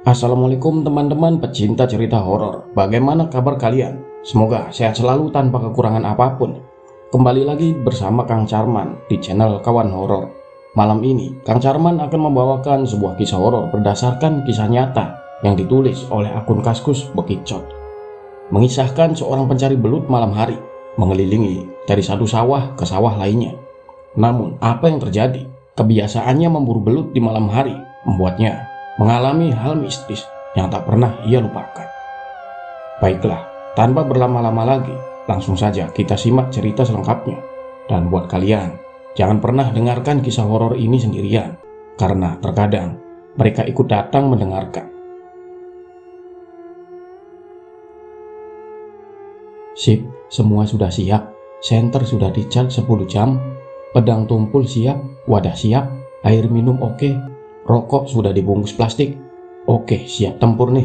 Assalamualaikum teman-teman pecinta cerita horor. Bagaimana kabar kalian? Semoga sehat selalu tanpa kekurangan apapun. Kembali lagi bersama Kang Carman di channel Kawan Horor. Malam ini Kang Carman akan membawakan sebuah kisah horor berdasarkan kisah nyata yang ditulis oleh akun Kaskus Bekicot. Mengisahkan seorang pencari belut malam hari mengelilingi dari satu sawah ke sawah lainnya. Namun apa yang terjadi? Kebiasaannya memburu belut di malam hari membuatnya mengalami hal mistis yang tak pernah ia lupakan. Baiklah, tanpa berlama-lama lagi, langsung saja kita simak cerita selengkapnya. Dan buat kalian, jangan pernah dengarkan kisah horor ini sendirian, karena terkadang mereka ikut datang mendengarkan. Sip, semua sudah siap. Senter sudah dicat 10 jam. Pedang tumpul siap, wadah siap, air minum oke. Rokok sudah dibungkus plastik. Oke, siap tempur nih.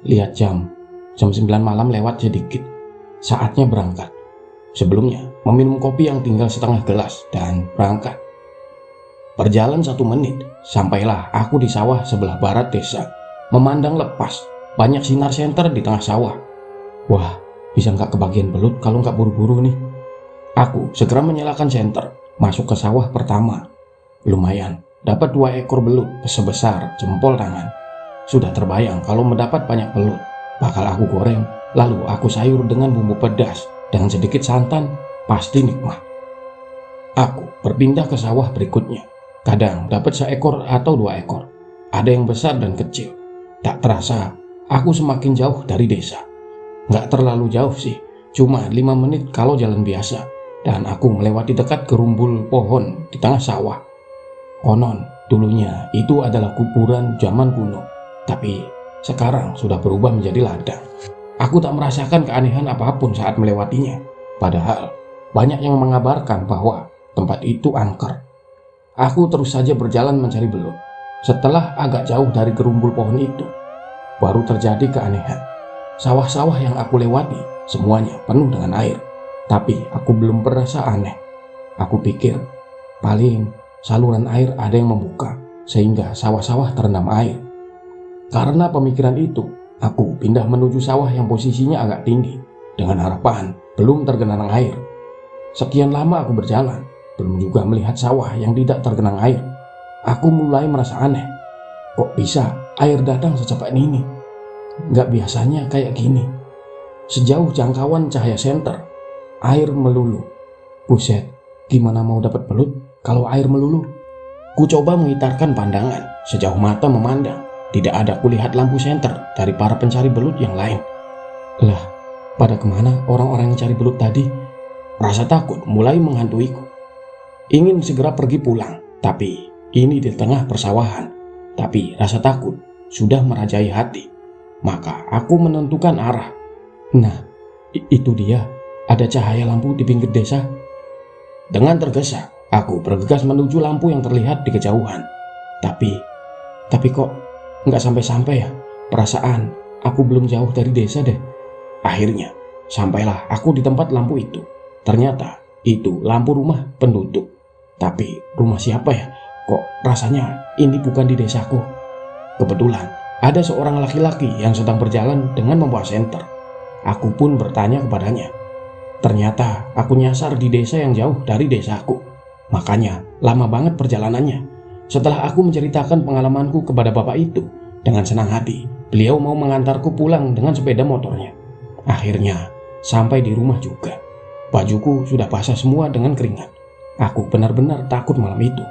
Lihat jam 9 malam lewat sedikit. Saatnya berangkat. Sebelumnya, meminum kopi yang tinggal setengah gelas dan berangkat. Berjalan 1 menit, sampailah aku di sawah sebelah barat desa. Memandang lepas, banyak sinar senter di tengah sawah. Wah, bisa nggak kebagian belut kalau nggak buru-buru nih. Aku segera menyalakan senter, masuk ke sawah pertama. Lumayan. Dapat 2 ekor belut sebesar jempol tangan. Sudah terbayang kalau mendapat banyak belut, bakal aku goreng, lalu aku sayur dengan bumbu pedas dan sedikit santan, pasti nikmat. Aku berpindah ke sawah berikutnya. Kadang dapat 1 ekor atau 2 ekor. Ada yang besar dan kecil. Tak terasa, aku semakin jauh dari desa. Nggak terlalu jauh sih, cuma 5 menit kalau jalan biasa. Dan aku melewati dekat gerumbul pohon di tengah sawah. Konon, dulunya itu adalah kuburan zaman kuno, tapi sekarang sudah berubah menjadi ladang. Aku tak merasakan keanehan apapun saat melewatinya, padahal banyak yang mengabarkan bahwa tempat itu angker. Aku terus saja berjalan mencari belut. Setelah agak jauh dari gerumbul pohon itu, baru terjadi keanehan. Sawah-sawah yang aku lewati semuanya penuh dengan air, tapi aku belum merasa aneh. Aku pikir paling saluran air ada yang membuka sehingga sawah-sawah terendam air. Karena pemikiran itu, aku pindah menuju sawah yang posisinya agak tinggi dengan harapan belum tergenang air. Sekian lama aku berjalan, belum juga melihat sawah yang tidak tergenang air. Aku mulai merasa aneh. Kok bisa air datang secepat ini? Gak biasanya kayak gini. Sejauh jangkauan cahaya senter, air melulu. Buset, gimana mau dapat belut kalau air melulu? Ku coba mengitarkan pandangan sejauh mata memandang. Tidak ada kulihat lampu senter dari para pencari belut yang lain. Lah, pada kemana orang-orang yang cari belut tadi? Rasa takut mulai menghantuiku. Ingin segera pergi pulang, tapi ini di tengah persawahan. Tapi rasa takut sudah merajai hati. Maka aku menentukan arah. Nah, itu dia. Ada cahaya lampu di pinggir desa. Dengan tergesa, aku bergegas menuju lampu yang terlihat di kejauhan. Tapi kok nggak sampai-sampai ya? Perasaan aku belum jauh dari desa deh. Akhirnya, sampailah aku di tempat lampu itu. Ternyata itu lampu rumah penduduk. Tapi rumah siapa ya? Kok rasanya ini bukan di desaku? Kebetulan ada seorang laki-laki yang sedang berjalan dengan membawa senter. Aku pun bertanya kepadanya. Ternyata aku nyasar di desa yang jauh dari desaku. Makanya lama banget perjalanannya. Setelah aku menceritakan pengalamanku kepada bapak itu, dengan senang hati beliau mau mengantarku pulang dengan sepeda motornya. Akhirnya sampai di rumah juga. Bajuku sudah basah semua dengan keringat. Aku benar-benar takut malam itu.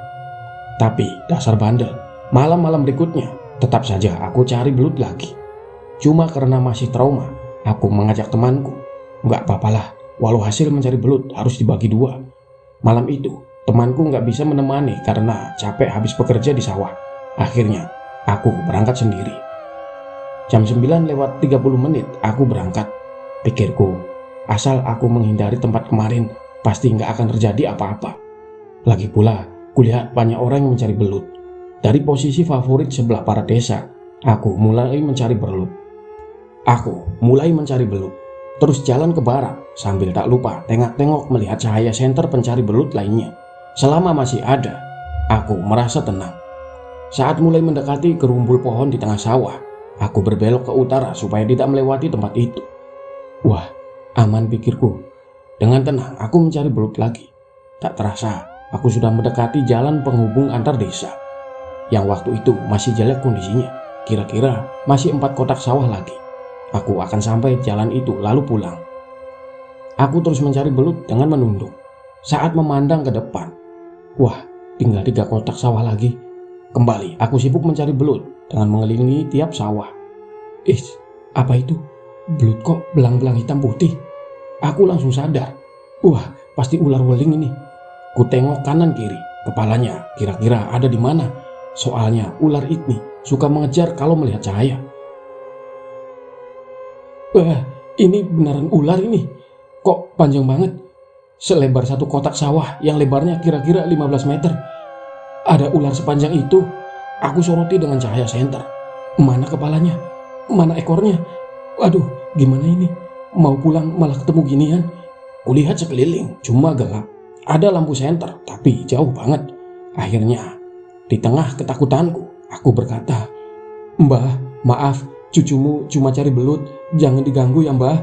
Tapi dasar bandel, malam-malam berikutnya tetap saja aku cari belut lagi. Cuma karena masih trauma, aku mengajak temanku. Nggak apalah, walau hasil mencari belut harus dibagi 2. Malam itu, temanku nggak bisa menemani karena capek habis bekerja di sawah. Akhirnya, aku berangkat sendiri. Jam 9 lewat 30 menit aku berangkat. Pikirku, asal aku menghindari tempat kemarin, pasti nggak akan terjadi apa-apa. Lagi pula, kulihat banyak orang yang mencari belut. Dari posisi favorit sebelah barat desa, aku mulai mencari belut. Terus jalan ke barat, sambil tak lupa tengok-tengok melihat cahaya senter pencari belut lainnya. Selama masih ada, aku merasa tenang. Saat mulai mendekati gerumbul pohon di tengah sawah, aku berbelok ke utara supaya tidak melewati tempat itu. Wah, aman pikirku. Dengan tenang, aku mencari belut lagi. Tak terasa, aku sudah mendekati jalan penghubung antar desa. Yang waktu itu masih jelek kondisinya. Kira-kira masih 4 kotak sawah lagi. Aku akan sampai jalan itu lalu pulang. Aku terus mencari belut dengan menunduk. Saat memandang ke depan, wah, tinggal 3 kotak sawah lagi. Kembali, aku sibuk mencari belut dengan mengelilingi tiap sawah. Apa itu? Belut kok belang-belang hitam putih? Aku langsung sadar. Wah, pasti ular weling ini. Ku tengok kanan kiri, kepalanya kira-kira ada di mana. Soalnya ular ini suka mengejar kalau melihat cahaya. Wah, ini beneran ular ini. Kok panjang banget? Selebar 1 kotak sawah yang lebarnya kira-kira 15 meter. Ada ular sepanjang itu. Aku soroti dengan cahaya senter. Mana kepalanya? Mana ekornya? Waduh, gimana ini? Mau pulang malah ketemu ginian. Kulihat sekeliling, cuma gelap. Ada lampu senter, tapi jauh banget. Akhirnya, di tengah ketakutanku, aku berkata, "Mbah, maaf, cucumu cuma cari belut. Jangan diganggu ya, Mbah."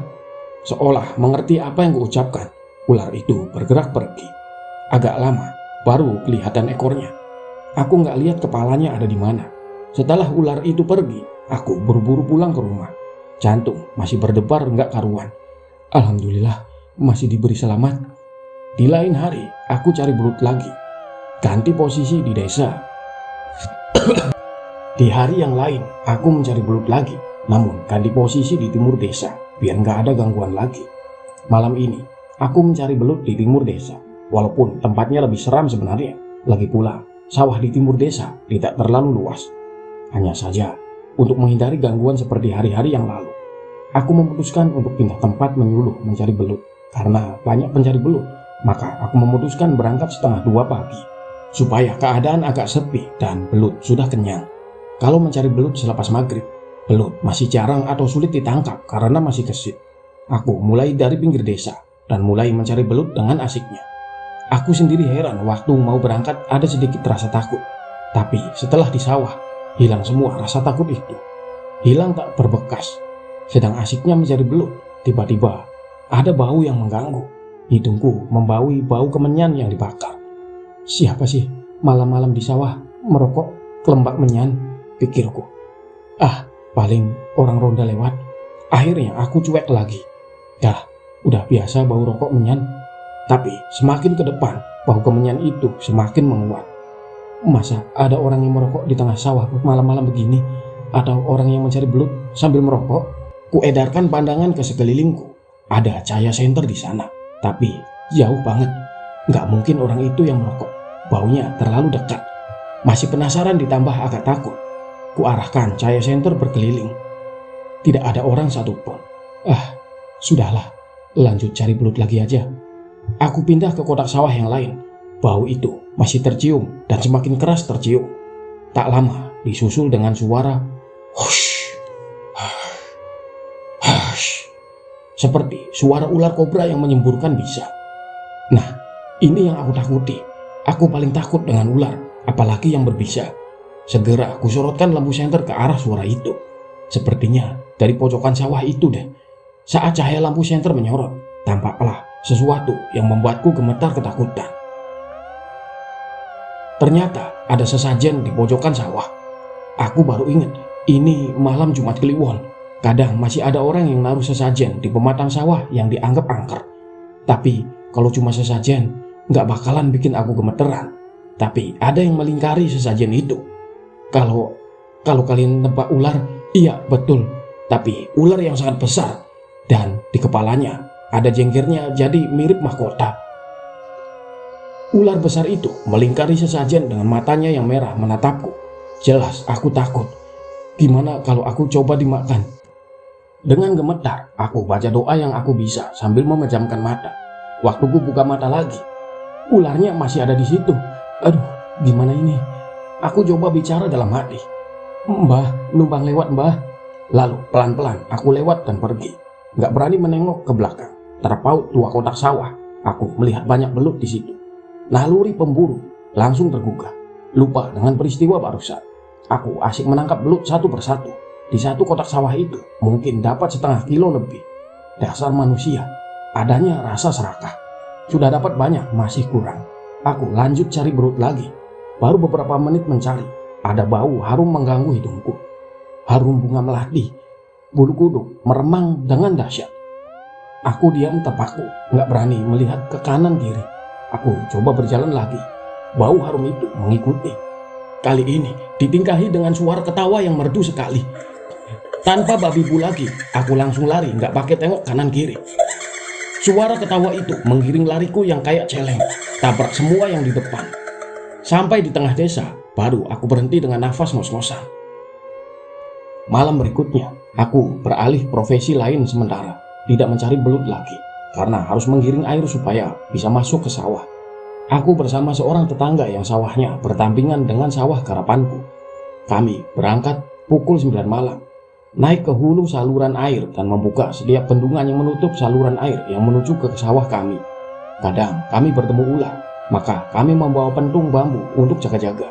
Seolah mengerti apa yang kuucapkan, ular itu bergerak pergi. Agak lama, baru kelihatan ekornya. Aku nggak lihat kepalanya ada di mana. Setelah ular itu pergi, aku buru-buru pulang ke rumah. Jantung masih berdebar nggak karuan. Alhamdulillah, masih diberi selamat. Di lain hari, aku cari belut lagi. Ganti posisi di desa. Di hari yang lain, aku mencari belut lagi. Namun, ganti posisi di timur desa, biar nggak ada gangguan lagi. Malam ini, aku mencari belut di timur desa. Walaupun tempatnya lebih seram sebenarnya. Lagi pula, sawah di timur desa tidak terlalu luas. Hanya saja, untuk menghindari gangguan seperti hari-hari yang lalu, aku memutuskan untuk pindah tempat menyuluh mencari belut. Karena banyak pencari belut, maka aku memutuskan berangkat 1:30 pagi. Supaya keadaan agak sepi dan belut sudah kenyang. Kalau mencari belut selepas maghrib, belut masih jarang atau sulit ditangkap karena masih gesit. Aku mulai dari pinggir desa dan mulai mencari belut dengan asiknya. Aku sendiri heran waktu mau berangkat ada sedikit rasa takut. Tapi setelah di sawah, hilang semua rasa takut itu. Hilang tak berbekas. Sedang asiknya mencari belut, tiba-tiba ada bau yang mengganggu. Hidungku membaui bau kemenyan yang dibakar. Siapa sih malam-malam di sawah merokok kelembak menyan, pikirku. Paling orang ronda lewat. Akhirnya aku cuek lagi. Udah biasa bau rokok menyan. Tapi semakin ke depan, bau kemenyan itu semakin menguat. Masa ada orang yang merokok di tengah sawah malam-malam begini? Atau orang yang mencari belut sambil merokok? Kuedarkan pandangan ke sekelilingku. Ada cahaya senter di sana, tapi jauh banget. Nggak mungkin orang itu yang merokok. Baunya terlalu dekat. Masih penasaran ditambah agak takut. Kuarahkan cahaya senter berkeliling. Tidak ada orang satupun. Sudahlah, lanjut cari belut lagi aja. Aku pindah ke kotak sawah yang lain. Bau itu masih tercium dan semakin keras tercium. Tak lama disusul dengan suara hush, hush, seperti suara ular kobra yang menyemburkan bisa. Nah, ini yang aku takuti. Aku paling takut dengan ular, apalagi yang berbisa. Segera aku sorotkan lampu senter ke arah suara itu. Sepertinya dari pojokan sawah itu deh. Saat cahaya lampu senter menyorot, tampaklah sesuatu yang membuatku gemetar ketakutan. Ternyata ada sesajen di pojokan sawah. Aku baru ingat, ini malam Jumat Kliwon. Kadang masih ada orang yang naruh sesajen di pematang sawah yang dianggap angker. Tapi kalau cuma sesajen, nggak bakalan bikin aku gemeteran. Tapi ada yang melingkari sesajen itu. Kalau kalian nebak ular, iya betul. Tapi ular yang sangat besar. Dan di kepalanya ada jenggernya jadi mirip mahkota. Ular besar itu melingkari sesajen dengan matanya yang merah menatapku. Jelas aku takut. Gimana kalau aku coba dimakan? Dengan gemetar, aku baca doa yang aku bisa sambil memejamkan mata. Waktu ku buka mata lagi, ularnya masih ada di situ. Aduh, gimana ini? Aku coba bicara dalam hati. Mbah, numpang lewat mbah. Lalu pelan-pelan aku lewat dan pergi. Gak berani menengok ke belakang. Terpaut 2 kotak sawah, aku melihat banyak belut di situ. Naluri pemburu langsung tergugah. Lupa dengan peristiwa barusan. Aku asik menangkap belut satu persatu. Di satu kotak sawah itu mungkin dapat setengah kilo lebih. Dasar manusia, adanya rasa serakah. Sudah dapat banyak, masih kurang. Aku lanjut cari belut lagi. Baru beberapa menit mencari, ada bau harum mengganggu hidungku. Harum bunga melati. Bulu kuduk meremang dengan dahsyat. Aku diam terpaku, nggak berani melihat ke kanan kiri. Aku coba berjalan lagi. Bau harum itu mengikuti. Kali ini ditingkahi dengan suara ketawa yang merdu sekali. Tanpa babi bu lagi, aku langsung lari, nggak pakai tengok kanan kiri. Suara ketawa itu menggiring lariku yang kayak celeng, tabrak semua yang di depan. Sampai di tengah desa, baru aku berhenti dengan nafas ngos-ngosan. Malam berikutnya, aku beralih profesi lain sementara, tidak mencari belut lagi, karena harus menggiring air supaya bisa masuk ke sawah. Aku bersama seorang tetangga yang sawahnya berdampingan dengan sawah garapanku. Kami berangkat pukul 9 malam. Naik ke hulu saluran air dan membuka setiap bendungan yang menutup saluran air yang menuju ke sawah kami. Kadang kami bertemu ular, maka kami membawa pentung bambu untuk jaga-jaga.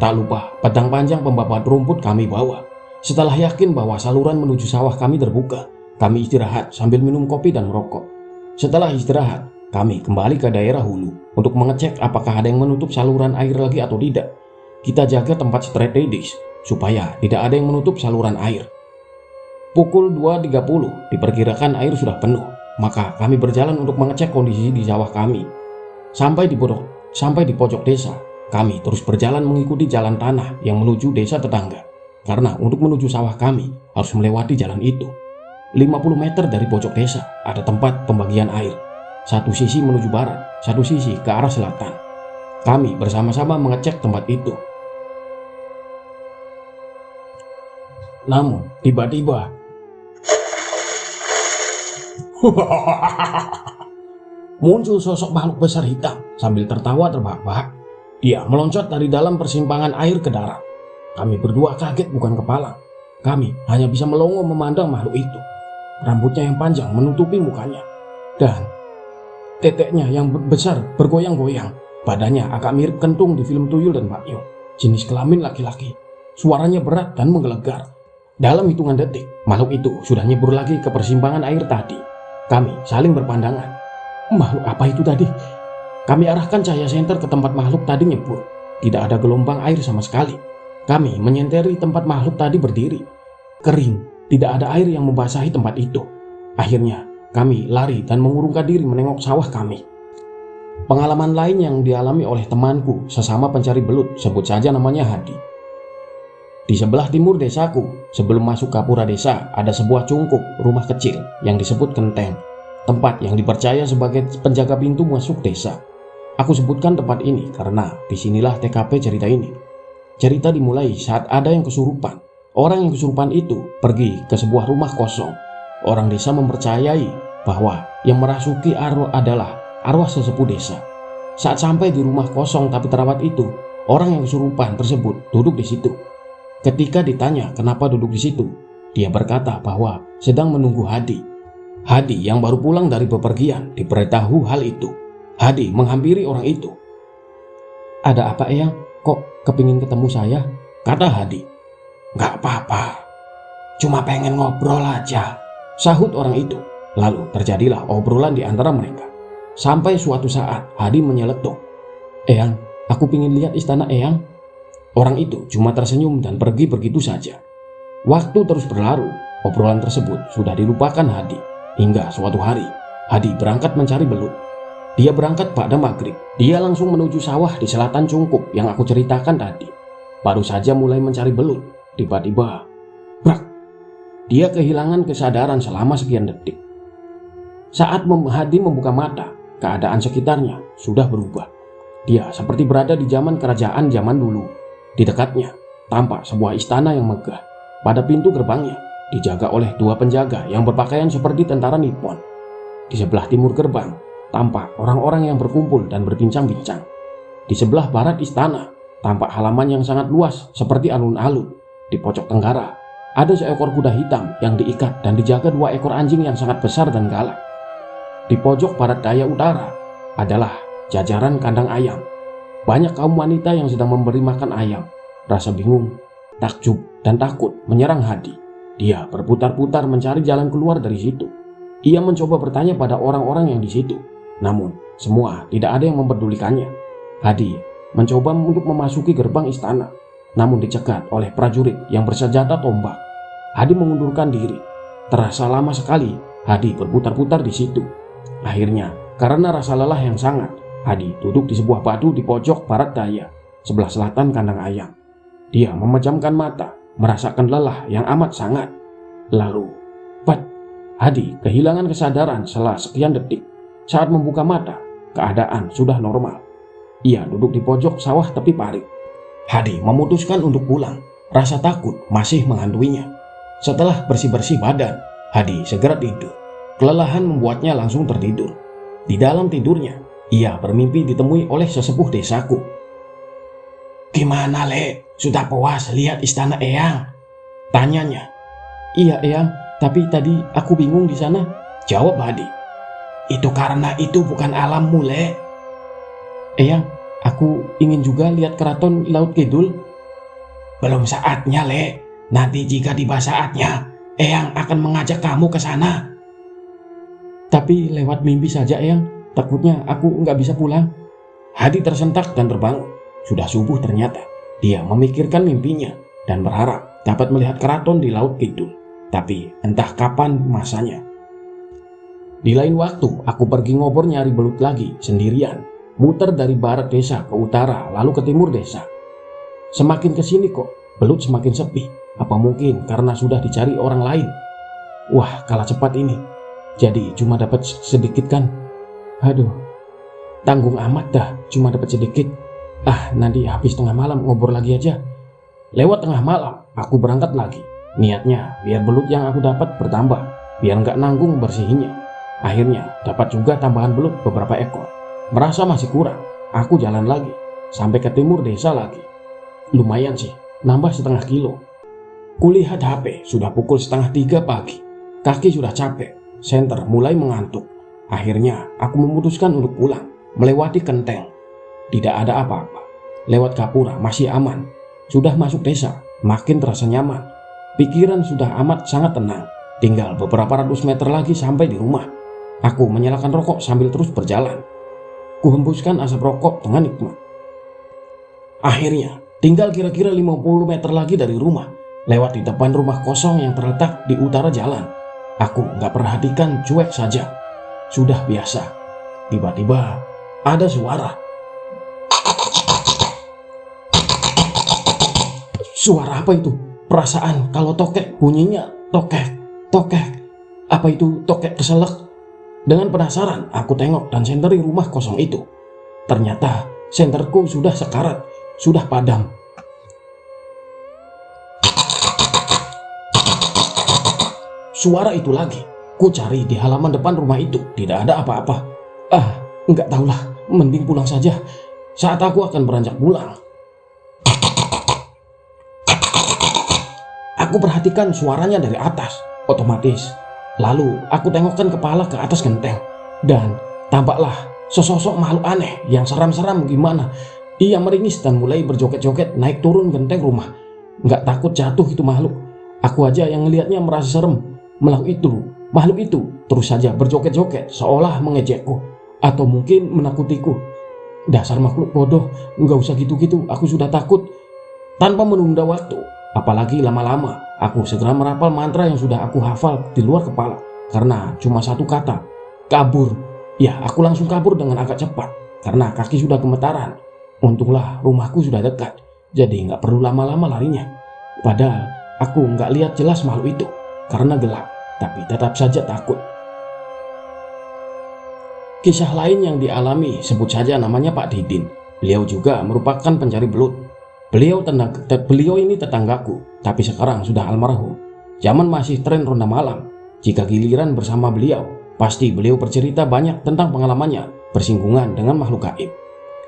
Tak lupa pedang panjang pembabat rumput kami bawa. Setelah yakin bahwa saluran menuju sawah kami terbuka, kami istirahat sambil minum kopi dan merokok. Setelah istirahat, kami kembali ke daerah hulu untuk mengecek apakah ada yang menutup saluran air lagi atau tidak. Kita jaga tempat strategis supaya tidak ada yang menutup saluran air. Pukul 2.30 diperkirakan air sudah penuh, maka kami berjalan untuk mengecek kondisi di sawah kami. Sampai di pojok desa, kami terus berjalan mengikuti jalan tanah yang menuju desa tetangga. Karena untuk menuju sawah kami harus melewati jalan itu. 50 meter dari pojok desa ada tempat pembagian air. Satu sisi menuju barat, satu sisi ke arah selatan. Kami bersama-sama mengecek tempat itu. Namun tiba-tiba muncul sosok makhluk besar hitam sambil tertawa terbahak-bahak. Dia meloncat dari dalam persimpangan air ke darat. Kami berdua kaget bukan kepala. Kami hanya bisa melongo memandang makhluk itu. Rambutnya yang panjang menutupi mukanya. Dan teteknya yang besar bergoyang-goyang. Badannya agak mirip kentung di film Tuyul dan Pak Yo. Jenis kelamin laki-laki. Suaranya berat dan menggelegar. Dalam hitungan detik, makhluk itu sudah nyebur lagi ke persimpangan air tadi. Kami saling berpandangan. Makhluk apa itu tadi? Kami arahkan cahaya senter ke tempat makhluk tadi nyebur. Tidak ada gelombang air sama sekali. Kami menyenteri tempat makhluk tadi berdiri. Kering, tidak ada air yang membasahi tempat itu. Akhirnya, kami lari dan mengurungkan diri menengok sawah kami. Pengalaman lain yang dialami oleh temanku sesama pencari belut, sebut saja namanya Hadi. Di sebelah timur desaku, sebelum masuk Kapura desa, ada sebuah cungkup rumah kecil yang disebut Kenteng, tempat yang dipercaya sebagai penjaga pintu masuk desa. Aku sebutkan tempat ini karena disinilah TKP cerita ini. Cerita dimulai saat ada yang kesurupan. Orang yang kesurupan itu pergi ke sebuah rumah kosong. Orang desa mempercayai bahwa yang merasuki adalah arwah sesepuh desa. Saat sampai di rumah kosong tapi terawat itu, orang yang kesurupan tersebut duduk di situ. Ketika ditanya kenapa duduk di situ, dia berkata bahwa sedang menunggu Hadi. Hadi yang baru pulang dari bepergian diberitahu hal itu. Hadi menghampiri orang itu. "Ada apa, Eyang? Kok kepingin ketemu saya?" kata Hadi. "Gak apa-apa, cuma pengen ngobrol aja," sahut orang itu. Lalu terjadilah obrolan di antara mereka. Sampai suatu saat Hadi menyeletuk, "Eyang, aku pingin lihat istana Eyang." Orang itu cuma tersenyum dan pergi begitu saja. Waktu terus berlalu, obrolan tersebut sudah dilupakan Hadi. Hingga suatu hari, Hadi berangkat mencari belut. Dia berangkat pada maghrib. Dia langsung menuju sawah di selatan cungkup yang aku ceritakan tadi. Baru saja mulai mencari belut, tiba-tiba, brak! Dia kehilangan kesadaran selama sekian detik. Saat Hadi membuka mata, keadaan sekitarnya sudah berubah. Dia seperti berada di zaman kerajaan zaman dulu. Di dekatnya tampak sebuah istana yang megah. Pada pintu gerbangnya dijaga oleh dua penjaga yang berpakaian seperti tentara Nippon. Di sebelah timur gerbang tampak orang-orang yang berkumpul dan berbincang-bincang. Di sebelah barat istana tampak halaman yang sangat luas seperti alun-alun. Di pojok tenggara ada seekor kuda hitam yang diikat dan dijaga dua ekor anjing yang sangat besar dan galak. Di pojok barat daya utara adalah jajaran kandang ayam. Banyak kaum wanita yang sedang memberi makan ayam. Rasa bingung, takjub, dan takut menyerang Hadi. Dia berputar-putar mencari jalan keluar dari situ. Ia mencoba bertanya pada orang-orang yang di situ, namun semua tidak ada yang mempedulikannya. Hadi mencoba untuk memasuki gerbang istana, namun dicegat oleh prajurit yang bersenjata tombak. Hadi mengundurkan diri. Terasa lama sekali Hadi berputar-putar di situ. Akhirnya, karena rasa lelah yang sangat, Hadi duduk di sebuah batu di pojok barat daya, sebelah selatan kandang ayam. Dia memejamkan mata, merasakan lelah yang amat sangat. Lalu, Hadi kehilangan kesadaran setelah sekian detik. Saat membuka mata, keadaan sudah normal. Ia duduk di pojok sawah tepi parit. Hadi memutuskan untuk pulang. Rasa takut masih menghantuinya. Setelah bersih-bersih badan, Hadi segera tidur. Kelelahan membuatnya langsung tertidur. Di dalam tidurnya, ia bermimpi ditemui oleh sesepuh desaku. "Gimana, Le? Sudah puas lihat istana Eyang?" tanyanya. "Iya, Eyang, tapi tadi aku bingung di sana," jawab Hadi. "Itu karena itu bukan alammu, Le." "Eyang, aku ingin juga lihat keraton Laut Kidul." "Belum saatnya, Le. Nanti jika tiba saatnya, Eyang akan mengajak kamu ke sana." "Tapi lewat mimpi saja, Eyang. Takutnya aku nggak bisa pulang." Hadi tersentak dan terbangun. Sudah subuh ternyata. Dia memikirkan mimpinya dan berharap dapat melihat keraton di Laut Kidul. Tapi entah kapan masanya. Di lain waktu, aku pergi ngobor nyari belut lagi sendirian. Muter dari barat desa ke utara, lalu ke timur desa. Semakin kesini kok, belut semakin sepi. Apa mungkin karena sudah dicari orang lain? Wah, kalah cepat ini. Jadi cuma dapat sedikit kan? Aduh, tanggung amat dah, cuma dapat sedikit. Nanti habis tengah malam ngobor lagi aja. Lewat tengah malam, aku berangkat lagi. Niatnya biar belut yang aku dapat bertambah, biar nggak nanggung bersihinnya. Akhirnya dapat juga tambahan belut beberapa ekor. Merasa masih kurang, aku jalan lagi sampai ke timur desa lagi. Lumayan sih, nambah setengah kilo. Kulihat HP, sudah pukul 2:30 pagi. Kaki sudah capek, senter mulai mengantuk. Akhirnya aku memutuskan untuk pulang, melewati Kenteng. Tidak ada apa-apa. Lewat Gapura masih aman. Sudah masuk desa, makin terasa nyaman. Pikiran sudah amat sangat tenang. Tinggal beberapa ratus meter lagi sampai di rumah. Aku menyalakan rokok sambil terus berjalan. Kuhembuskan asap rokok dengan nikmat. Akhirnya, tinggal kira-kira 50 meter lagi dari rumah. Lewat di depan rumah kosong yang terletak di utara jalan. Aku gak perhatikan, cuek saja. Sudah biasa. Tiba-tiba ada suara. Suara apa itu? Perasaan kalau tokek bunyinya tokek. Apa itu tokek keselak? Dengan penasaran, aku tengok dan senteri rumah kosong itu. Ternyata senterku sudah sekarat, sudah padam. Suara itu lagi. Ku cari di halaman depan rumah itu, tidak ada apa-apa. Enggak tahulah, mending pulang saja. Saat aku akan beranjak pulang, aku perhatikan suaranya dari atas, otomatis. Lalu aku tengokkan kepala ke atas genteng, dan tampaklah sesosok makhluk aneh yang seram-seram gimana. Ia meringis dan mulai berjoget-joget naik turun genteng rumah. Nggak takut jatuh itu makhluk. Aku aja yang ngelihatnya merasa serem. Makhluk itu terus saja berjoget-joget seolah mengejekku atau mungkin menakutiku. Dasar makhluk bodoh, nggak usah gitu-gitu, aku sudah takut. Tanpa menunda waktu, apalagi lama-lama, aku segera merapal mantra yang sudah aku hafal di luar kepala. Karena cuma satu kata, kabur. Ya, aku langsung kabur dengan agak cepat karena kaki sudah gemetaran. Untunglah rumahku sudah dekat, jadi nggak perlu lama-lama larinya. Padahal aku nggak lihat jelas makhluk itu karena gelap, tapi tetap saja takut. Kisah lain yang dialami sebut saja namanya Pak Didin. Beliau juga merupakan pencari belut. Beliau ini tetanggaku, tapi sekarang sudah almarhum. Zaman masih tren ronda malam. Jika giliran bersama beliau, pasti beliau bercerita banyak tentang pengalamannya bersinggungan dengan makhluk gaib.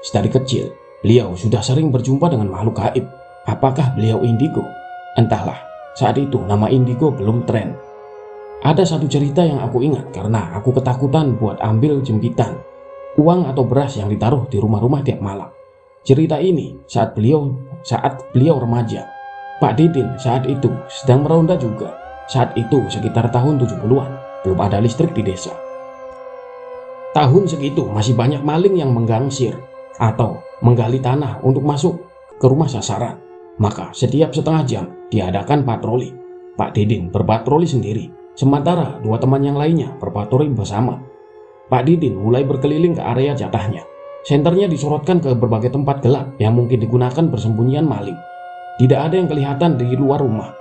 Sedari kecil, beliau sudah sering berjumpa dengan makhluk gaib. Apakah beliau indigo? Entahlah, saat itu nama indigo belum tren. Ada satu cerita yang aku ingat karena aku ketakutan buat ambil jempitan, uang atau beras yang ditaruh di rumah-rumah tiap malam. Cerita ini saat beliau saat beliau remaja. Pak Didin saat itu sedang meronda juga. Saat itu sekitar tahun 70-an, belum ada listrik di desa. Tahun segitu masih banyak maling yang menggangsir atau menggali tanah untuk masuk ke rumah sasaran. Maka setiap setengah jam diadakan patroli. Pak Didin berpatroli sendiri, sementara dua teman yang lainnya berpatroli bersama. Pak Didin mulai berkeliling ke area jatahnya. Senternya disorotkan ke berbagai tempat gelap yang mungkin digunakan persembunyian maling. Tidak ada yang kelihatan di luar rumah.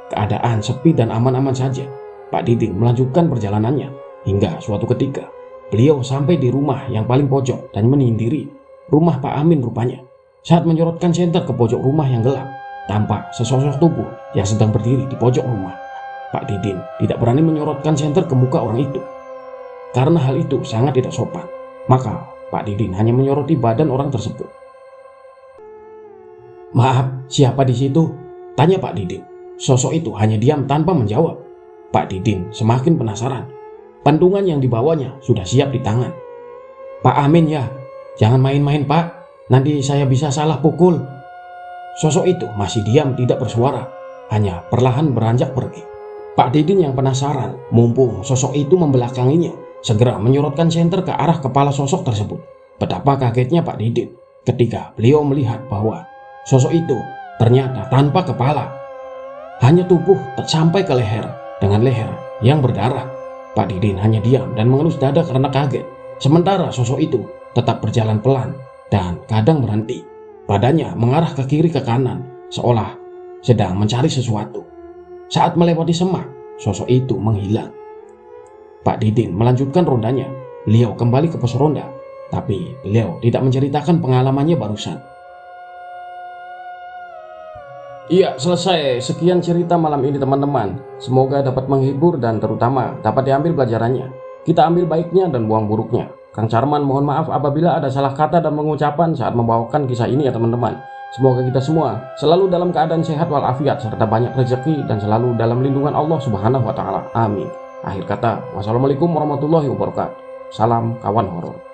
Keadaan sepi dan aman-aman saja. Pak Didin melanjutkan perjalanannya hingga suatu ketika beliau sampai di rumah yang paling pojok dan menyendiri. Rumah Pak Amin rupanya. Saat menyorotkan senter ke pojok rumah yang gelap, tampak sesosok tubuh yang sedang berdiri di pojok rumah. Pak Didin tidak berani menyorotkan senter ke muka orang itu. Karena hal itu sangat tidak sopan, maka Pak Didin hanya menyoroti badan orang tersebut. "Maaf, siapa di situ?" tanya Pak Didin. Sosok itu hanya diam tanpa menjawab. Pak Didin semakin penasaran. Pentungan yang dibawanya sudah siap di tangan. "Pak Amin ya, jangan main-main Pak, nanti saya bisa salah pukul." Sosok itu masih diam tidak bersuara, hanya perlahan beranjak pergi. Pak Didin yang penasaran, mumpung sosok itu membelakanginya, segera menyorotkan senter ke arah kepala sosok tersebut. Betapa kagetnya Pak Didin ketika beliau melihat bahwa sosok itu ternyata tanpa kepala. Hanya tubuh sampai ke leher dengan leher yang berdarah. Pak Didin hanya diam dan mengelus dada karena kaget. Sementara sosok itu tetap berjalan pelan dan kadang berhenti. Badannya mengarah ke kiri ke kanan seolah sedang mencari sesuatu. Saat melewati semak, sosok itu menghilang. Pak Didin melanjutkan rondanya. Beliau kembali ke pos ronda, tapi beliau tidak menceritakan pengalamannya barusan. Iya, selesai. Sekian cerita malam ini teman-teman. Semoga dapat menghibur dan terutama dapat diambil pelajarannya. Kita ambil baiknya dan buang buruknya. Kang Charman mohon maaf apabila ada salah kata dan pengucapan saat membawakan kisah ini ya teman-teman. Semoga kita semua selalu dalam keadaan sehat walafiat serta banyak rezeki dan selalu dalam lindungan Allah Subhanahu wa taala. Amin. Akhir kata, wassalamualaikum warahmatullahi wabarakatuh. Salam kawan horor.